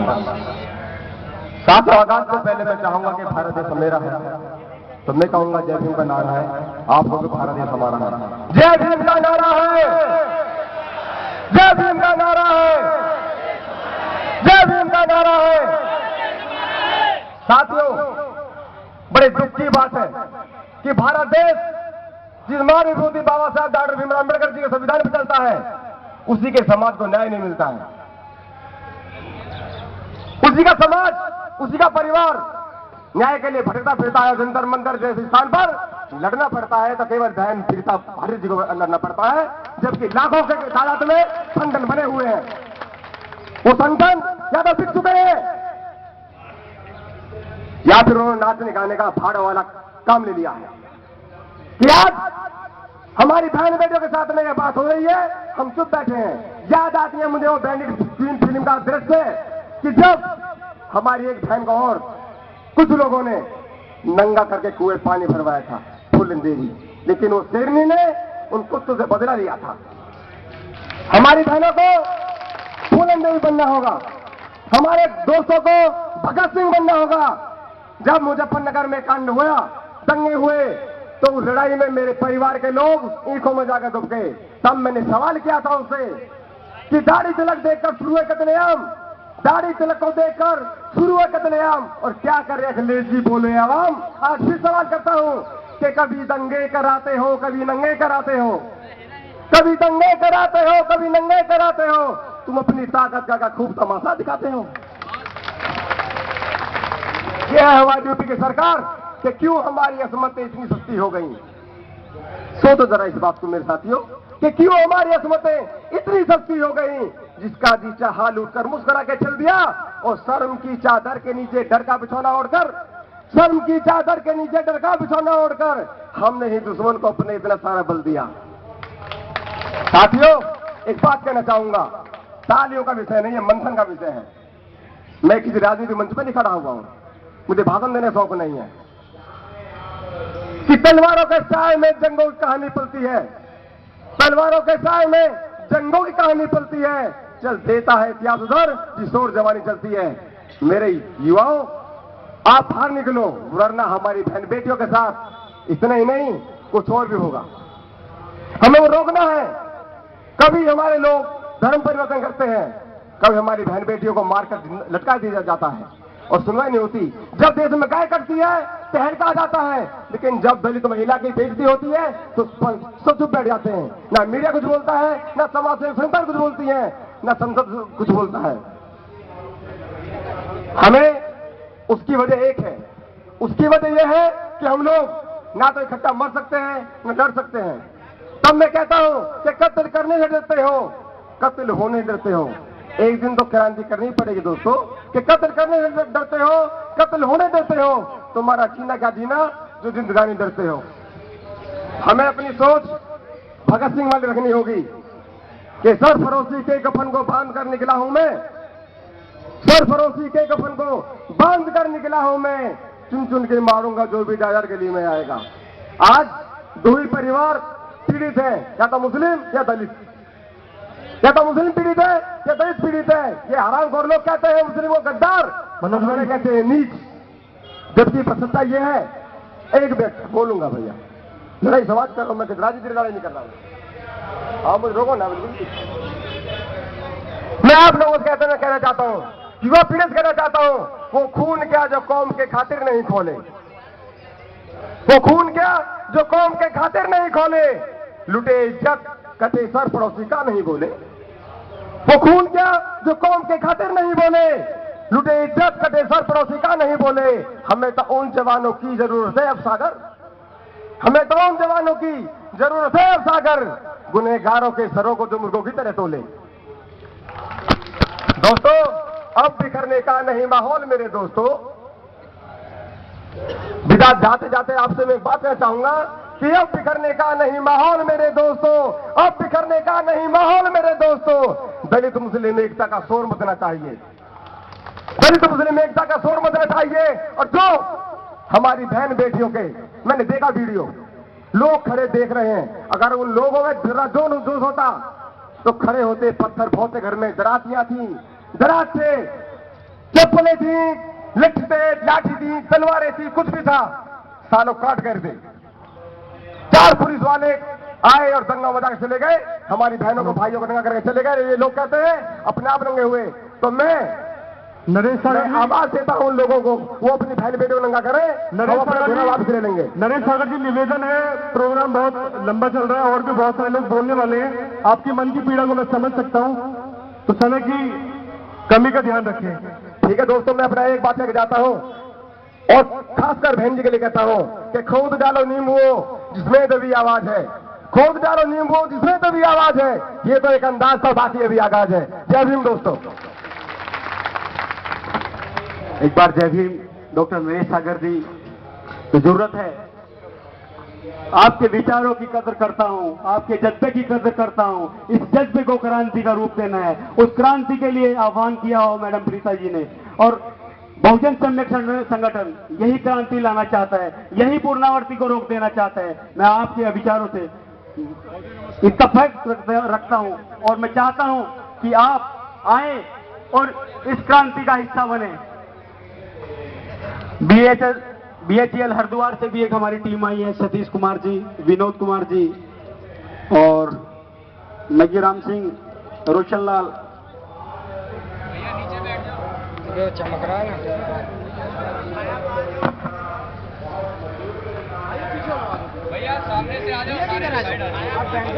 साथ आगाज से पहले मैं चाहूंगा कि भारत देश मेरा है, तो मैं कहूंगा जय भीम का नारा है, आप लोग भारत देश हमारा है। जय भीम का नारा है, जय भीम का नारा है, जय भीम का नारा है। साथियों, बड़े दुख की बात है कि भारत देश जिस महान विभूति बाबा साहब डॉक्टर भीमराव अम्बेडकर जी के संविधान पर चलता है, उसी के समाज को न्याय नहीं मिलता है। उसी का समाज, उसी का परिवार न्याय के लिए भटकता फिरता है। जंतर मंतर जैसे स्थान पर लड़ना पड़ता है तो केवल बहन फिरता भारत जी को लड़ना पड़ता है, जबकि लाखों के तादाद में संगठन बने हुए हैं। वो संगठन या तो बिक चुके हैं या फिर उन्होंने नाचने गाने का भाड़ा वाला काम ले लिया है कि आज हमारी बहन बेटियों के साथ में यह बात हो रही है, हम चुप बैठे हैं। याद आती है मुझे वो बैंडिट फिल्म का दृश्य कि जब हमारी एक बहन को और कुछ लोगों ने नंगा करके कुएं पानी भरवाया था, फूलन देवी, लेकिन वो शेरनी ने उन कुत्तों से बदला लिया था। हमारी बहनों को फूलन देवी बनना होगा, हमारे दोस्तों को भगत सिंह बनना होगा। जब मुजफ्फरनगर में कांड हुआ, दंगे हुए, तो उस लड़ाई में मेरे परिवार के लोग ईंखों में जाकर डूब गए। तब मैंने सवाल किया था उससे कि दाढ़ी तिलक देखकर शुरू है कत्लेआम, दाढ़ी तिलक को देखकर शुरू है कत्लेआम, और क्या कर रहे अखिलेश बोले आवाम। आज फिर सवाल करता हूं कि कभी दंगे कराते हो, कभी नंगे कराते हो, कभी दंगे कराते हो, कभी नंगे कराते हो, तुम अपनी ताकत का खूब तमाशा दिखाते हो। यह है हमारी यूपी की सरकार कि क्यों हमारी असमतें इतनी सस्ती हो गई। सोचो जरा इस बात को मेरे साथियों कि क्यों हमारी असमतें इतनी सस्ती हो गई। जिसका जी चाहा लूट कर मुस्कुरा के चल दिया, और शर्म की चादर के नीचे डर का बिछौना ओढ़कर, शर्म की चादर के नीचे डर का बिछौना ओढ़कर हमने ही दुश्मन को अपने इतना सारा बल दिया। साथियों, एक बात कहना चाहूंगा, तालियों का विषय नहीं है, मंथन का विषय है। मैं किसी राजनीतिक मंच पर नहीं खड़ा हुआ हूं, मुझे भाषण देने शौक नहीं है कि तलवारों के साए में जंगों की कहानी पलती है, तलवारों के साए में जंगों की कहानी पलती है। चल देता है इतिहास उधर जिस ओर जवानी चलती है। मेरे युवाओं, आप बाहर निकलो, वरना हमारी बहन बेटियों के साथ इतना ही नहीं कुछ और भी होगा। हमें वो रोकना है। कभी हमारे लोग धर्म परिवर्तन करते हैं, कभी हमारी बहन बेटियों को मारकर लटका दिया जाता है और सुनवाई नहीं होती। जब देश में गाय कटती है तहलका आ जाता है, लेकिन जब दलित महिला की बेइज्जती होती है तो सब चुप बैठ जाते हैं। ना मीडिया कुछ बोलता है, ना समाज सेवी संगठन कुछ बोलती है, ना संसद कुछ बोलता है। हमें उसकी वजह एक है, उसकी वजह यह है कि हम लोग ना तो इकट्ठा मर सकते हैं न डर सकते हैं। तब मैं कहता हूं कि कत्ल करने से डरते हो, कत्ल होने डरते हो। एक दिन तो क्रांति करनी पड़ेगी दोस्तों कि कत्ल करने से डरते हो, कत्ल होने डरते हो। तुम्हारा जीना क्या जीना जो जिंदगानी डरते हो। हमें अपनी सोच भगत सिंह वाली रखनी होगी कि सरफरोशी के कफन को बांध कर निकला हूं मैं, सरफरोशी के कफन को बांध कर निकला हूं मैं, चुन चुन के मारूंगा जो भी डायर गली में आएगा। आज दो ही परिवार पीड़ित है, या तो मुस्लिम या दलित, या तो मुस्लिम पीड़ित है या दलित पीड़ित है। ये हरामखोर लोग कहते हैं मुस्लिम को गद्दार, मनोज कहते हैं नीच, जबकि सच्चाई ये है। एक मिनट बोलूंगा भैया, लड़ाई समाज कर रहा हूं मैं, राजनीति लड़ाई नहीं कर रहा हूं। आप मुझे रोको ना, बिल्कुल। मैं आप लोगों से कहना चाहता हूं, युवा पीढ़ी से कहना चाहता हूं, वो खून क्या जो कौम के खातिर नहीं खोले, वो खून क्या जो कौम के खातिर नहीं खोले, लुटे इज्जत कटे सर पड़ोसी का नहीं बोले। वो खून क्या जो कौम के खातिर नहीं बोले, लुटे इज्जत कटे सर पड़ोसी का नहीं बोले। हमें तो उन जवानों की जरूरत है अब सागर, हमें तो उन जवानों की जरूरत है अब सागर, गुनहगारों के सरों को जो मुर्गों की तरह तोले। दोस्तों, अब बिखरने का नहीं माहौल मेरे दोस्तों। विदा जाते जाते आपसे मैं एक बात कहना चाहूंगा कि अब बिखरने का नहीं माहौल मेरे दोस्तों, अब बिखरने का नहीं माहौल मेरे दोस्तों। दलित मुस्लिम एकता का शोर मचना चाहिए, दलित मुस्लिम एकता का शोर मचना चाहिए। और जो हमारी बहन बेटियों के, मैंने देखा वीडियो, लोग खड़े देख रहे हैं। अगर उन लोगों में जरा जोश होता तो खड़े होते, पत्थर फोड़ते, घर में दरातियां थी, दरात थे, चप्पलें थी, लट्ठी थे, लाठी थी, तलवारें थी, कुछ भी था, सालों काट कर दे। 4 पुलिस वाले आए और दंगा मचा के चले गए, हमारी बहनों को भाइयों को नंगा करके चले गए। ये लोग कहते हैं अपने आप नंगे हुए, तो मैं आवाज देता हूं उन लोगों को, वो अपनी बहन बेटे को नंगा करें, हम अपना घोड़ा वापस ले लेंगे। नरेश सागर जी, निवेदन है, प्रोग्राम बहुत लंबा चल रहा है और भी बहुत सारे लोग बोलने वाले हैं। आपकी मन की पीड़ा को मैं समझ सकता हूं, तो समय की कमी का ध्यान रखें। ठीक है दोस्तों, मैं अपना एक बात लेके जाता हूं और खासकर बहन जी के लिए कहता हूं कि खोद डालो नींबू जिसमें दबी आवाज है, खोद डालो नींबू जिसमें दबी आवाज है। ये तो एक अंदाज था, बाकी अभी आगाज है। जय भीम दोस्तों। एक बार जय भीम। डॉक्टर नरेश सागर जी, तो जरूरत है, आपके विचारों की कदर करता हूं, आपके जज्बे की कदर करता हूं। इस जज्बे को क्रांति का रूप देना है, उस क्रांति के लिए आह्वान किया हो मैडम प्रीता जी ने, और बहुजन सम्यक संगठन यही क्रांति लाना चाहता है, यही पूर्णावर्ती को रोक देना चाहता है। मैं आपके विचारों से इसका फैक्ट रखता हूं और मैं चाहता हूं कि आप आए और इस क्रांति का हिस्सा बने। बीएचईएल हरिद्वार से भी एक हमारी टीम आई है, सतीश कुमार जी, विनोद कुमार जी और मगी राम सिंह, रोशन लाल। चमक रहा है। भैया सामने से आ जाओ, सारे साइड आ जाओ।